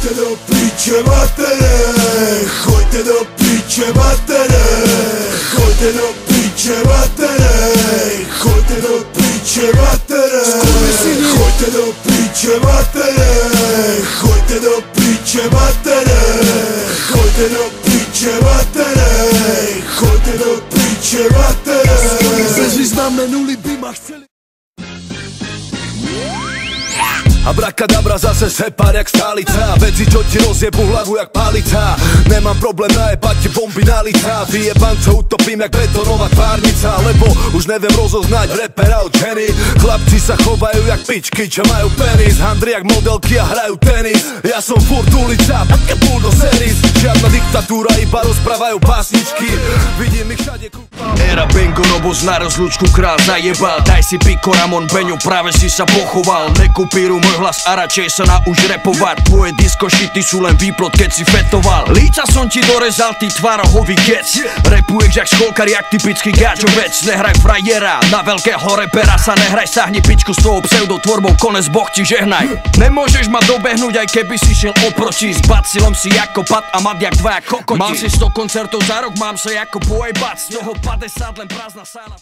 Choďte do piče matere, choďte do piče matere, choďte do piče matere, choďte do piče matere, choďte do piče matere, choďte do piče matere, choďte do piče matere, choďte do piče matere. Znamenuli by ma chceli. Abrakadabra zase separ jak stálica, veci čo ti rozjebu hlavu jak palica. Nemám problém najebať ti bomby na lica, vyjebance utopím jak betonová tvárnica. Lebo už neviem rozoznať repera od ženy. Chlapci sa chovajú jak pičky, čo majú penis. Handry jak modelky a hrajú tenis. Ja som furt ulica, také púl do series. Žiadna diktatúra, iba rozprávajú básničky. Vidím ich všade kúpal. Era Bengo, Robos na rozlúčku král zajebal. Daj si piko Ramon Beňu, práve si sa pochoval. Nekupíruj môj hlas a radšej sa nauč repovať. Tvoje disko šity sú len výplod, keď si fetoval. Líca som ti dorezal, ty tvárohový kec. Repuješ jak školkar, jak typický gáčovec. Nehraj frajera, na veľkého repera sa nehraj. Sahni pičku s tvojou pseudotvorbou, konec Boh ti žehnaj. Nemôžeš ma dobehnúť, aj keby si šiel oproti. S bacilom si ako Pat a Mat jak dvaja kokoti. Mal si 100 koncertov za rok, mám sa ako Boy Bac. Z toho 50 len prázdna sála.